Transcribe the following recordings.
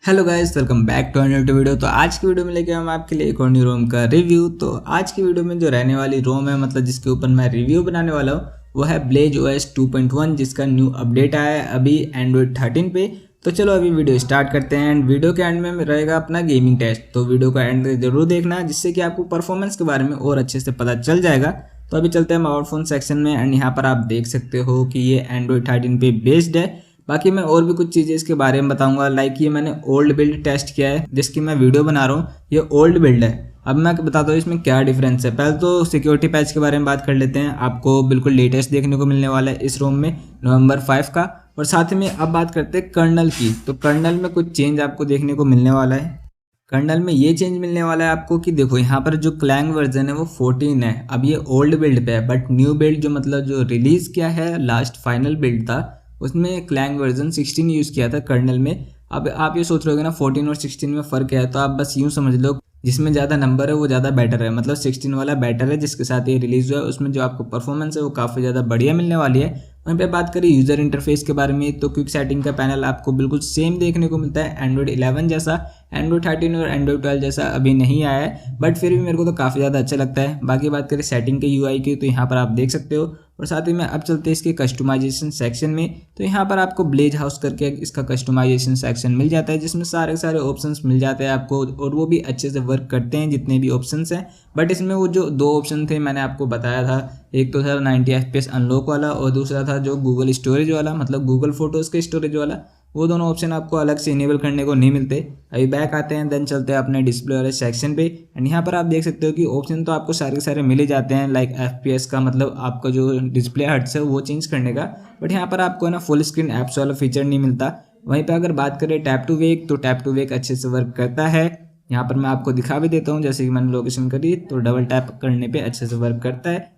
Hello guys, welcome back to another video. तो आज की वीडियो में लेके हम आपके लिए एक और न्यू रोम का रिव्यू। तो आज की वीडियो में जो रहने वाली रोम है, मतलब जिसके ऊपर मैं रिव्यू बनाने वाला हूँ, वो है ब्लेज ओएस 2.1, जिसका न्यू अपडेट आया है अभी एंड्रॉइड 13 पे। तो चलो अभी वीडियो स्टार्ट करते हैं। एंड वीडियो के एंड में रहेगा अपना गेमिंग टेस्ट, तो वीडियो का एंड जरूर देखना, जिससे कि आपको परफॉर्मेंस के बारे में और अच्छे से पता चल जाएगा। तो अभी चलते हैं मोबाइल फोन सेक्शन में। एंड यहाँ पर आप देख सकते हो कि ये एंड्रॉइड 13 पे बेस्ड है। बाकी मैं और भी कुछ चीज़ें इसके बारे में बताऊंगा। लाइक ये मैंने ओल्ड बिल्ड टेस्ट किया है, जिसकी मैं वीडियो बना रहा हूँ। ये ओल्ड बिल्ड है। अब मैं बताता हूँ इसमें क्या डिफरेंस है। पहले तो सिक्योरिटी पैच के बारे में बात कर लेते हैं। आपको बिल्कुल लेटेस्ट देखने को मिलने वाला है इस रोम में, नवंबर 5 का। और साथ में अब बात करते हैं कर्नल की। तो कर्नल में कुछ चेंज आपको देखने को मिलने वाला है। कर्नल में ये चेंज मिलने वाला है आपको कि देखो यहाँ पर जो क्लैंग वर्जन है वो 14 है। अब ये ओल्ड बिल्ड पे है, बट न्यू बिल्ड जो मतलब जो रिलीज किया है, लास्ट फाइनल बिल्ड था, उसमें क्लैंग वर्जन 16 यूज़ किया था कर्नल में। अब आप ये सोच रहे होगे ना 14 और 16 में फ़र्क है, तो आप बस यूँ समझ लो जिसमें ज़्यादा नंबर है वो ज़्यादा बेटर है। मतलब 16 वाला बेटर है, जिसके साथ ये रिलीज़ हुआ है। उसमें जो आपको परफॉर्मेंस है वो काफ़ी ज़्यादा बढ़िया मिलने वाली है। वहीं पे बात करें यूज़र इंटरफेस के बारे में, तो क्विक सेटिंग का पैनल आपको बिल्कुल सेम देखने को मिलता है एंड्रॉइड 11 जैसा। एंड्रॉइड 13 और एंड्रॉइड 12 जैसा अभी नहीं आया है, बट फिर भी मेरे को तो काफ़ी ज़्यादा अच्छा लगता है। बाकी बात करें सेटिंग के यूआई की, तो यहाँ पर आप देख सकते हो। और साथ ही में अब चलते हैं इसके कस्टमाइजेशन सेक्शन में। तो यहाँ पर आपको ब्लेज हाउस करके इसका कस्टमाइजेशन सेक्शन मिल जाता है, जिसमें सारे सारे ऑप्शंस मिल जाते हैं आपको, और वो भी अच्छे से वर्क करते हैं जितने भी ऑप्शंस हैं। बट इसमें वो जो दो ऑप्शन थे मैंने आपको बताया था, एक तो था 90 FPS अनलॉक वाला, और दूसरा था जो गूगल स्टोरेज वाला, मतलब गूगल फोटोज़ के स्टोरेज वाला। वो दोनों ऑप्शन आपको अलग से इनेबल करने को नहीं मिलते। अभी बैक आते हैं, देन चलते हैं अपने डिस्प्ले वाले सेक्शन पे। एंड यहाँ पर आप देख सकते हो कि ऑप्शन तो आपको सारे के सारे मिल ही जाते हैं। लाइक FPS का, मतलब आपका जो डिस्प्ले हर्ट्स है वो चेंज करने का। बट यहाँ पर आपको ना फुल स्क्रीन ऐप्स वाला फीचर नहीं मिलता। वहीं पर अगर बात करें टैप टू वेक, तो टैप टू वेक अच्छे से वर्क करता है। यहाँ पर मैं आपको दिखा भी देता हूँ, जैसे कि मैंने लोकेशन करी तो डबल टैप करने पे अच्छे से वर्क करता है।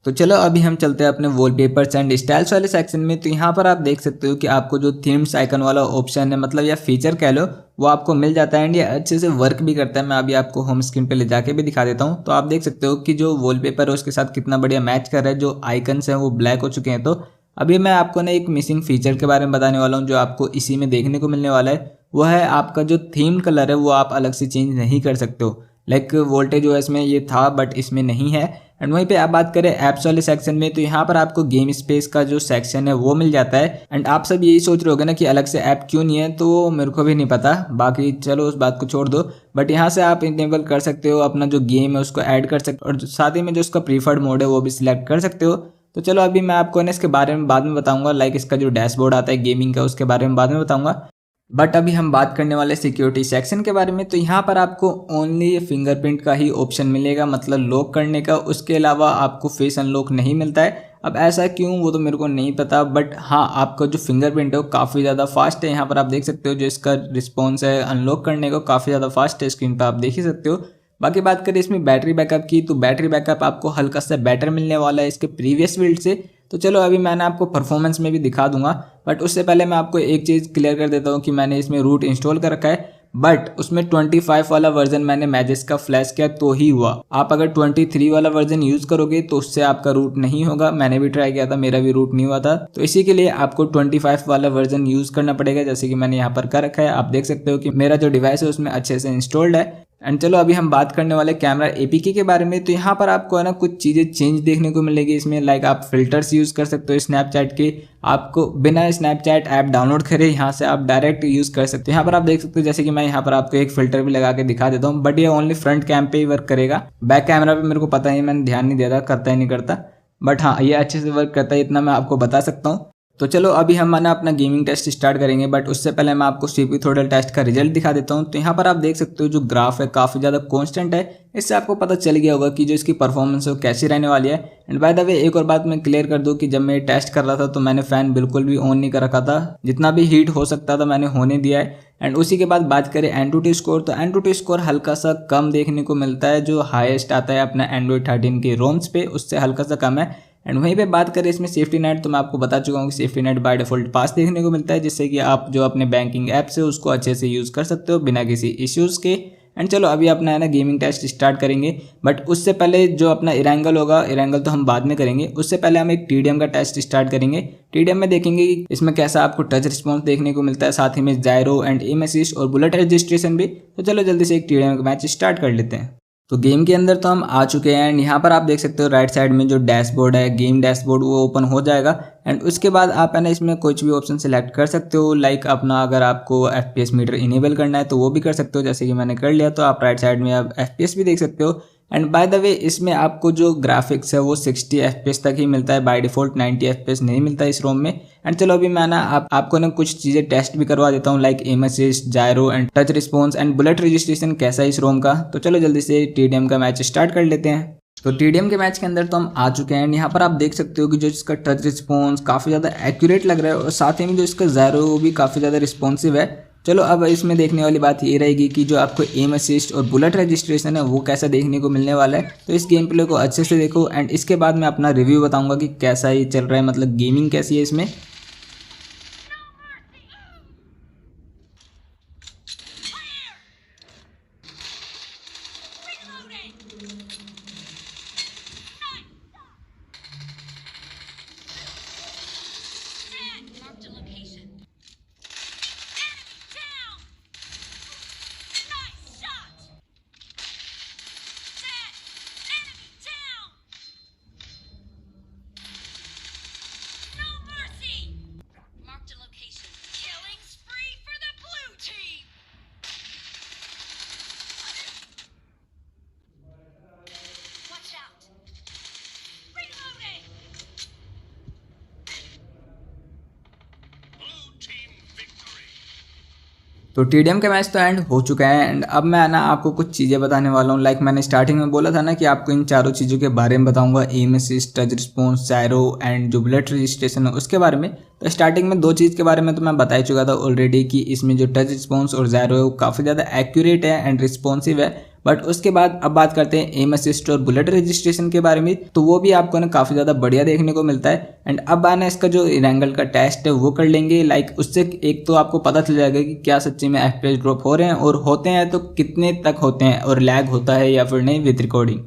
तो चलो अभी हम चलते हैं अपने वॉलपेपर्स एंड स्टाइल्स वाले सेक्शन में। तो यहाँ पर आप देख सकते हो कि आपको जो थीम्स आइकन वाला ऑप्शन है, मतलब या फीचर कह लो, वो आपको मिल जाता है। एंड ये अच्छे से वर्क भी करता है। मैं अभी आपको होम स्क्रीन पे ले जाके भी दिखा देता हूँ। तो आप देख सकते हो कि जो वॉलपेपर है उसके साथ कितना बढ़िया मैच कर रहा है। जो आइकन्स हैं वो ब्लैक हो चुके हैं। तो अभी मैं आपको ना एक मिसिंग फीचर के बारे में बताने वाला हूँ, जो आपको इसी में देखने को मिलने वाला है। वो है आपका जो थीम कलर है वो आप अलग से चेंज नहीं कर सकते हो। लाइक वोल्टेज ओएस में ये था, बट इसमें नहीं है। एंड वहीं पे आप बात करें ऐप्स वाले सेक्शन में, तो यहाँ पर आपको गेम स्पेस का जो सेक्शन है वो मिल जाता है। एंड आप सब यही सोच रहे होगे ना कि अलग से ऐप क्यों नहीं है, तो मेरे को भी नहीं पता। बाकी चलो उस बात को छोड़ दो। बट यहाँ से आप इनेबल कर सकते हो, अपना जो गेम है उसको ऐड कर सकते हो, और साथ ही में जो उसका प्रीफर्ड मोड है वो भी सिलेक्ट कर सकते हो। तो चलो अभी मैं आपको ना इसके बारे में बाद में बताऊंगा। लाइक इसका जो डैशबोर्ड आता है गेमिंग का, उसके बारे में बाद में बताऊंगा। बट अभी हम बात करने वाले सिक्योरिटी सेक्शन के बारे में। तो यहाँ पर आपको ओनली फिंगरप्रिंट का ही ऑप्शन मिलेगा, मतलब लॉक करने का। उसके अलावा आपको फेस अनलॉक नहीं मिलता है। अब ऐसा क्यों वो तो मेरे को नहीं पता, बट हाँ आपका जो फिंगरप्रिंट है वो काफ़ी ज़्यादा फास्ट है। यहाँ पर आप देख सकते हो जो इसका रिस्पॉन्स है अनलॉक करने का, काफ़ी ज़्यादा फास्ट है। स्क्रीन पर आप देख ही सकते हो। बाकी बात करें इसमें बैटरी बैकअप की, तो बैटरी बैकअप आपको हल्का सा बेटर मिलने वाला है इसके प्रीवियस बिल्ड से। तो चलो अभी मैंने आपको परफॉर्मेंस में भी दिखा दूंगा, बट उससे पहले मैं आपको एक चीज़ क्लियर कर देता हूँ कि मैंने इसमें रूट इंस्टॉल कर रखा है, बट उसमें 25 वाला वर्जन मैंने मैजिस का फ्लैश किया तो ही हुआ। आप अगर 23 वाला वर्जन यूज़ करोगे तो उससे आपका रूट नहीं होगा। मैंने भी ट्राई किया था, मेरा भी रूट नहीं हुआ था। तो इसी के लिए आपको 25 वाला वर्जन यूज़ करना पड़ेगा, जैसे कि मैंने यहाँ पर कर रखा है। आप देख सकते हो कि मेरा जो डिवाइस है उसमें अच्छे से इंस्टॉल्ड है। एंड चलो अभी हम बात करने वाले कैमरा एपीके के बारे में। तो यहाँ पर आपको है ना कुछ चीज़ें चेंज देखने को मिलेगी इसमें। लाइक आप फिल्टर्स यूज़ कर सकते हो स्नैपचैट के। आपको बिना स्नैपचैट ऐप डाउनलोड करे यहाँ से आप डायरेक्ट यूज़ कर सकते हो। यहाँ पर आप देख सकते हो, जैसे कि मैं यहाँ पर आपको एक फिल्टर भी लगा के दिखा देता हूँ, बट ये ओनली फ्रंट कैम पे ही वर्क करेगा। बैक कैमरा पे मेरे को पता नहीं, मैंने ध्यान नहीं दिया था करता ही नहीं करता। बट हाँ ये अच्छे से वर्क करता है, इतना मैं आपको बता सकता हूँ। तो चलो अभी हम ना अपना गेमिंग टेस्ट स्टार्ट करेंगे, बट उससे पहले मैं आपको सीपीयू थ्रॉटल टेस्ट का रिजल्ट दिखा देता हूं। तो यहाँ पर आप देख सकते हो जो ग्राफ है काफ़ी ज़्यादा कांस्टेंट है। इससे आपको पता चल गया होगा कि जो इसकी परफॉर्मेंस है वो कैसी रहने वाली है। एंड बाय द वे एक और बात मैं क्लियर कर दूं कि जब मैं टेस्ट कर रहा था तो मैंने फ़ैन बिल्कुल भी ऑन नहीं कर रखा था। जितना भी हीट हो सकता था मैंने होने दिया है। एंड उसी के बाद बात करें एंटूटी स्कोर, तो एंटूटी स्कोर हल्का सा कम देखने को मिलता है। जो हाईएस्ट आता है अपना एंड्रॉइड 13 के रोम्स पे, उससे हल्का सा कम है। एंड वहीं पे बात करें इसमें सेफ्टी नेट, तो मैं आपको बता चुका हूँ कि सेफ्टी नेट बाय डिफॉल्ट पास देखने को मिलता है, जिससे कि आप जो अपने बैंकिंग ऐप से उसको अच्छे से यूज़ कर सकते हो बिना किसी इश्यूज़ के। एंड चलो अभी अपना है ना गेमिंग टेस्ट स्टार्ट करेंगे, बट उससे पहले जो अपना इरेंगल होगा, इरेंगल तो हम बाद में करेंगे, उससे पहले हम एक टीडीएम का टेस्ट स्टार्ट करेंगे। टीडीएम में देखेंगे कि इसमें कैसा आपको टच रिस्पॉन्स देखने को मिलता है, साथ ही में जायरो एंड एम असिस्ट और बुलेट रजिस्ट्रेशन भी। तो चलो जल्दी से एक टीडीएम का मैच स्टार्ट कर लेते हैं। तो गेम के अंदर तो हम आ चुके हैं एंड यहाँ पर आप देख सकते हो राइट साइड में जो डैशबोर्ड है, गेम डैशबोर्ड, वो ओपन हो जाएगा। एंड उसके बाद आप है ना इसमें कुछ भी ऑप्शन सेलेक्ट कर सकते हो, लाइक अपना अगर आपको एफपीएस मीटर इनेबल करना है तो वो भी कर सकते हो, जैसे कि मैंने कर लिया। तो आप राइट साइड में आप एफपीएस भी देख सकते हो। एंड बाय द वे इसमें आपको जो ग्राफिक्स है वो 60 FPS तक ही मिलता है, बाय डिफॉल्ट 90 FPS नहीं मिलता इस रोम में। एंड चलो अभी मैं ना आपको ना कुछ चीज़ें टेस्ट भी करवा देता हूँ, like aim assist, gyro and touch response and bullet registration कैसा है इस रोम का। तो चलो जल्दी से टीडीएम का मैच स्टार्ट कर लेते हैं। तो टीडीएम के मैच के अंदर तो हम आ चुके हैं। यहाँ पर आप देख सकते हो कि जो इसका टच रिस्पॉन्स काफ़ी ज़्यादा एक्यूरेट लग रहा है और साथ ही में जो इसका जायरो वो भी काफ़ी ज़्यादा रिस्पॉन्सिव है। चलो अब इसमें देखने वाली बात ये रहेगी कि जो आपको एम असिस्ट और बुलेट रजिस्ट्रेशन है वो कैसा देखने को मिलने वाला है। तो इस गेम प्ले को अच्छे से देखो एंड इसके बाद मैं अपना रिव्यू बताऊंगा कि कैसा ये चल रहा है, मतलब गेमिंग कैसी है इसमें। तो टीडीएम का मैच तो एंड हो चुका है एंड अब मैं ना आपको कुछ चीज़ें बताने वाला हूँ। लाइक मैंने स्टार्टिंग में बोला था ना कि आपको इन चारों चीज़ों के बारे में बताऊंगा, aim assist, touch response, gyro and जो बुलेट रजिस्ट्रेशन है उसके बारे में। तो स्टार्टिंग में दो चीज़ के बारे में तो मैं बता ही चुका था ऑलरेडी कि इसमें जो टच रिस्पॉन्स और जायरो है वो काफ़ी ज़्यादा एक्यूरेट है एंड रिस्पॉन्सिव है। बट उसके बाद अब बात करते हैं एम असिस्ट और बुलेट रजिस्ट्रेशन के बारे में, तो वो भी आपको ना काफ़ी ज़्यादा बढ़िया देखने को मिलता है। एंड अब आना इसका जो इरेंगल का टेस्ट है वो कर लेंगे। लाइक उससे एक तो आपको पता चल जाएगा कि क्या सच्ची में एफपीएस ड्रॉप हो रहे हैं, और होते हैं तो कितने तक होते हैं, और लैग होता है या फिर नहीं विद रिकॉर्डिंग।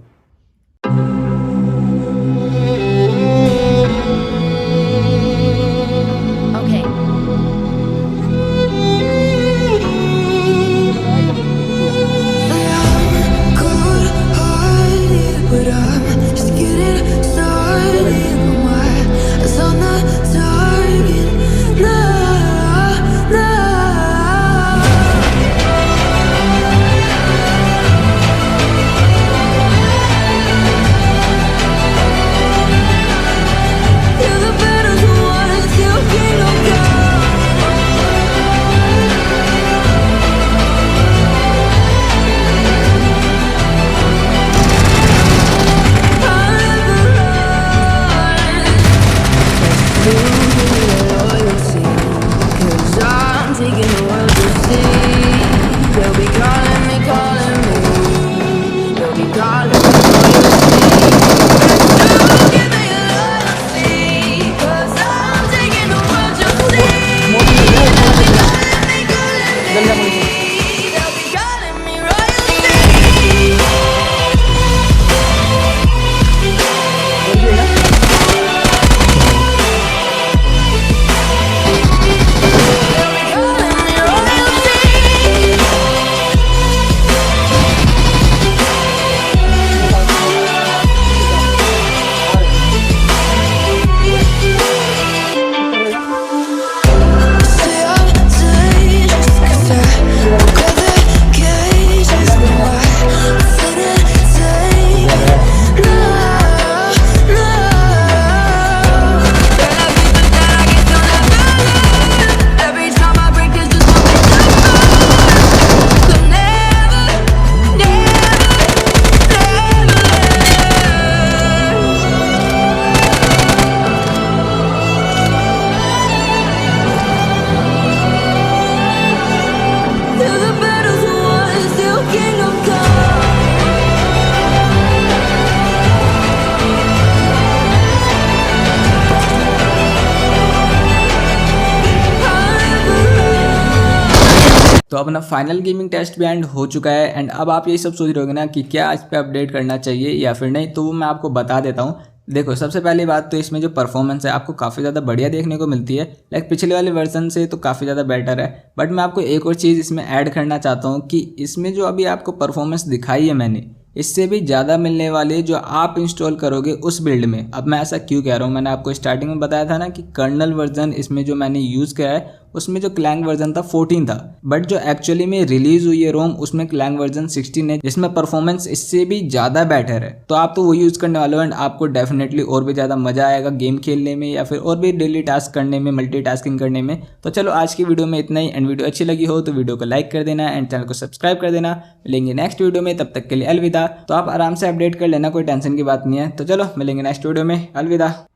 तो अपना फाइनल गेमिंग टेस्ट भी एंड हो चुका है एंड अब आप यही सब सोच रहे होगे ना कि क्या इस पर अपडेट करना चाहिए या फिर नहीं, तो वो मैं आपको बता देता हूँ। देखो, सबसे पहली बात तो इसमें जो परफॉर्मेंस है आपको काफ़ी ज़्यादा बढ़िया देखने को मिलती है, लाइक पिछले वाले वर्जन से तो काफ़ी ज़्यादा बेटर है। बट मैं आपको एक और चीज़ इसमें ऐड करना चाहता हूँ कि इसमें जो अभी आपको परफॉर्मेंस दिखाई है मैंने, इससे भी ज़्यादा मिलने वाले जो आप इंस्टॉल करोगे उस बिल्ड में। अब मैं ऐसा क्यों कह रहा हूँ, मैंने आपको स्टार्टिंग में बताया था ना कि कर्नल वर्जन इसमें जो मैंने यूज़ किया है उसमें जो क्लैंग वर्जन था 14 था, बट जो एक्चुअली में रिलीज हुई है रोम उसमें क्लैंग वर्जन 16 है, जिसमें परफॉर्मेंस इससे भी ज़्यादा बेटर है। तो आप तो वो यूज़ करने वाले हो एंड आपको डेफिनेटली और भी ज़्यादा मज़ा आएगा गेम खेलने में या फिर और भी डेली टास्क करने में, मल्टीटास्किंग करने में। तो चलो आज की वीडियो में इतना ही, एंड वीडियो अच्छी लगी हो तो वीडियो को लाइक कर देना एंड चैनल को सब्सक्राइब कर देना। मिलेंगे नेक्स्ट वीडियो में, तब तक के लिए अलविदा। तो आप आराम से अपडेट कर लेना, कोई टेंशन की बात नहीं है। तो चलो मिलेंगे नेक्स्ट वीडियो में, अलविदा।